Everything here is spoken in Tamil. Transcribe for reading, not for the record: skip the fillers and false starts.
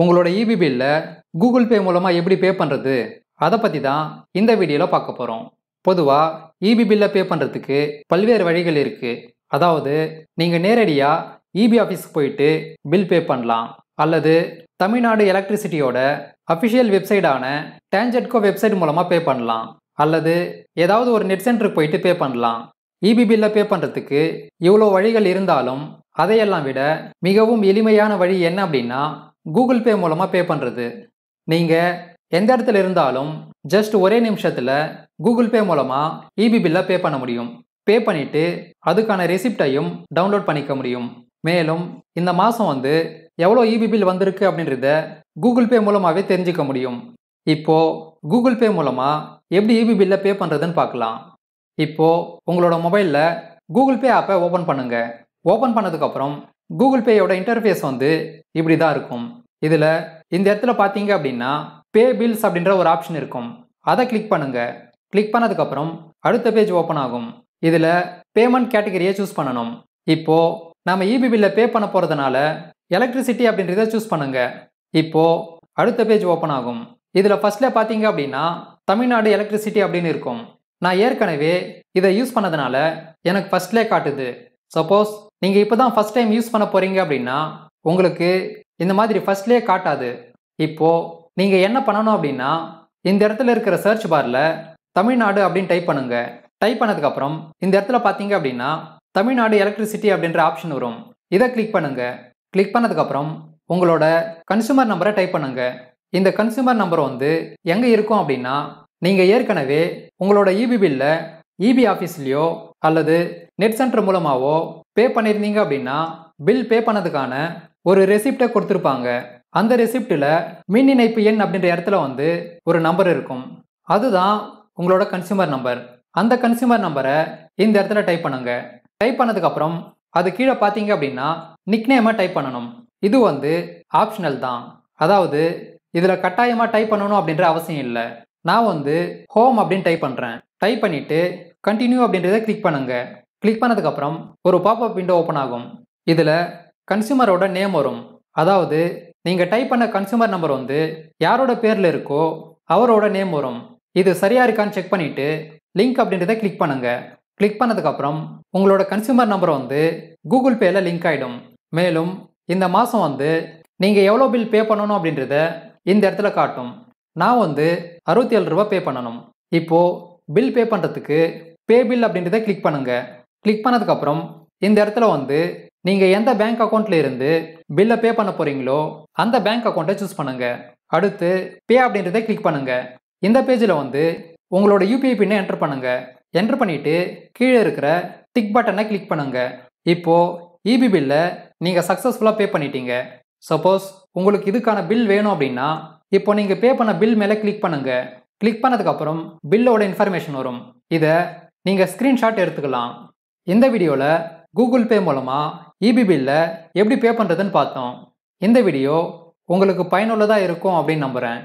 உங்களோட இபி பில்ல கூகுள் பே மூலமாக எப்படி பே பண்ணுறது அதை பற்றி தான் இந்த வீடியோவில் பார்க்க போகிறோம். பொதுவாக இபி பில்லை பே பண்ணுறதுக்கு பல்வேறு வழிகள் இருக்குது. அதாவது நீங்கள் நேரடியாக இபி ஆஃபீஸ்க்கு போயிட்டு பில் பே பண்ணலாம், அல்லது தமிழ்நாடு எலக்ட்ரிசிட்டியோட அஃபிஷியல் வெப்சைட்டான டான்ஜெட்கோ வெப்சைட் மூலமாக பே பண்ணலாம், அல்லது ஏதாவது ஒரு நெட் சென்டருக்கு போயிட்டு பே பண்ணலாம். இபி பில்லை பே பண்ணுறதுக்கு இவ்வளோ வழிகள் இருந்தாலும் அதையெல்லாம் விட மிகவும் எளிமையான வழி என்ன அப்படின்னா கூகுள் பே மூலமாக பே பண்ணுறது. நீங்கள் எந்த இடத்துல இருந்தாலும் ஜஸ்ட் ஒரே நிமிஷத்தில் கூகுள் பே மூலமாக இபி பில்லை பே பண்ண முடியும். பே பண்ணிவிட்டு அதுக்கான ரெசிப்டையும் டவுன்லோட் பண்ணிக்க முடியும். மேலும் இந்த மாதம் எவ்வளோ இபி பில் வந்திருக்கு அப்படின்றத கூகுள் பே மூலமாகவே தெரிஞ்சுக்க முடியும். இப்போது கூகுள் பே மூலமாக எப்படி இபி பில்லை பே பண்ணுறதுன்னு பார்க்கலாம். இப்போது உங்களோட மொபைலில் கூகுள் பே ஆப்பை ஓப்பன் பண்ணுங்கள். ஓப்பன் பண்ணதுக்கப்புறம் கூகுள் பேயோட இன்டர்ஃபேஸ் இப்படி தான் இருக்கும். இதில் இந்த இடத்துல பார்த்தீங்க அப்படின்னா பே பில்ஸ் அப்படின்ற ஒரு ஆப்ஷன் இருக்கும். அதை கிளிக் பண்ணுங்கள். கிளிக் பண்ணதுக்கப்புறம் அடுத்த பேஜ் ஓப்பன் ஆகும். இதில் பேமெண்ட் கேட்டகரியை சூஸ் பண்ணணும். இப்போது நம்ம இபி பில்லை பே பண்ண போகிறதுனால எலக்ட்ரிசிட்டி அப்படின்றத சூஸ் பண்ணுங்கள். இப்போது அடுத்த பேஜ் ஓப்பன் ஆகும். இதில் ஃபர்ஸ்ட்ல பார்த்தீங்க அப்படின்னா தமிழ்நாடு எலக்ட்ரிசிட்டி அப்படின்னு இருக்கும். நான் ஏற்கனவே இதை யூஸ் பண்ணதுனால எனக்கு ஃபர்ஸ்ட்லே காட்டுது. சப்போஸ் நீங்கள் இப்போ தான் ஃபஸ்ட் டைம் யூஸ் பண்ண போகிறீங்க அப்படின்னா உங்களுக்கு இந்த மாதிரி ஃபர்ஸ்ட்லேயே காட்டாது. இப்போது நீங்கள் என்ன பண்ணணும் அப்படின்னா இந்த இடத்துல இருக்கிற சர்ச் பாரில் தமிழ்நாடு அப்படின்னு டைப் பண்ணுங்கள். டைப் பண்ணதுக்கப்புறம் இந்த இடத்துல பார்த்தீங்க அப்படின்னா தமிழ்நாடு எலக்ட்ரிசிட்டி அப்படின்ற ஆப்ஷன் வரும். இதை கிளிக் பண்ணுங்கள். கிளிக் பண்ணதுக்கப்புறம் உங்களோட கன்சூமர் நம்பரை டைப் பண்ணுங்கள். இந்த கன்சூமர் நம்பர் எங்கே இருக்கும் அப்படின்னா நீங்கள் ஏற்கனவே உங்களோட இபி பில்லை இபி ஆஃபீஸ்லேயோ அல்லது நெட் சென்டர் மூலமாகவோ பே பண்ணியிருந்தீங்க அப்படின்னா பில் பே பண்ணதுக்கான ஒரு ரெசிப்டை கொடுத்துருப்பாங்க. அந்த ரெசிப்டில் மின் இணைப்பு எண் அப்படின்ற இடத்துல ஒரு நம்பர் இருக்கும். அதுதான் உங்களோட கன்சூமர் நம்பர். அந்த கன்சூமர் நம்பரை இந்த இடத்துல டைப் பண்ணுங்க. டைப் பண்ணதுக்கப்புறம் அது கீழே பார்த்தீங்க அப்படின்னா நிக்நேமை டைப் பண்ணணும். இது ஆப்ஷனல் தான். அதாவது இதில் கட்டாயமாக டைப் பண்ணணும் அப்படின்ற அவசியம் இல்லை. நான் ஹோம் அப்படின்னு டைப் பண்ணுறேன். டைப் பண்ணிவிட்டு கண்டினியூ அப்படின்றத கிளிக் பண்ணுங்க. கிளிக் பண்ணதுக்கப்புறம் ஒரு பாப்அப் விண்டோ ஓப்பன் ஆகும். இதில் கன்சூமரோட நேம் வரும். அதாவது நீங்கள் டைப் பண்ண கன்சூமர் நம்பர் யாரோட பேரில் இருக்கோ அவரோட நேம் வரும். இது சரியா இருக்கான்னு செக் பண்ணிவிட்டு லிங்க் அப்படின்றத கிளிக் பண்ணுங்க. கிளிக் பண்ணதுக்கப்புறம் உங்களோட கன்சூமர் நம்பர் கூகுள் பேயில் லிங்க் ஆகிடும். மேலும் இந்த மாதம் நீங்கள் எவ்வளோ பில் பே பண்ணணும் அப்படின்றத இந்த இடத்துல காட்டும். நான் 67 ரூபா பே பண்ணணும். இப்போது பில் பே பண்ணுறதுக்கு பே பில் அப்படின்றத கிளிக் பண்ணுங்க. கிளிக் பண்ணதுக்கப்புறம் இந்த இடத்துல நீங்கள் எந்த பேங்க் அக்கௌண்ட்டில் இருந்து பில்லை பே பண்ண போகிறீங்களோ அந்த பேங்க் அக்கௌண்ட்டை சூஸ் பண்ணுங்க. அடுத்து பே அப்படின்றத கிளிக் பண்ணுங்க. இந்த பேஜில் உங்களோட யூபிஐ பின்னை என்டர் பண்ணுங்க. என்டர் பண்ணிவிட்டு கீழே இருக்கிற டிக் பட்டனை கிளிக் பண்ணுங்க. இப்போது இபி பில்லை நீங்கள் சக்ஸஸ்ஃபுல்லாக பே பண்ணிட்டீங்க. சப்போஸ் உங்களுக்கு இதுக்கான பில் வேணும் அப்படின்னா இப்போ நீங்கள் பே பண்ண பில் மேலே கிளிக் பண்ணுங்க. கிளிக் பண்ணதுக்கப்புறம் பில்லோட இன்ஃபர்மேஷன் வரும். இதை நீங்கள் ஸ்க்ரீன்ஷாட் எடுத்துக்கலாம். இந்த வீடியோவில் கூகுள் பே மூலமாக இபி பில்லை எப்படி பே பண்ணுறதுன்னு பார்த்தோம். இந்த வீடியோ உங்களுக்கு பயனுள்ளதாக இருக்கும் அப்படின்னு நம்புகிறேன்.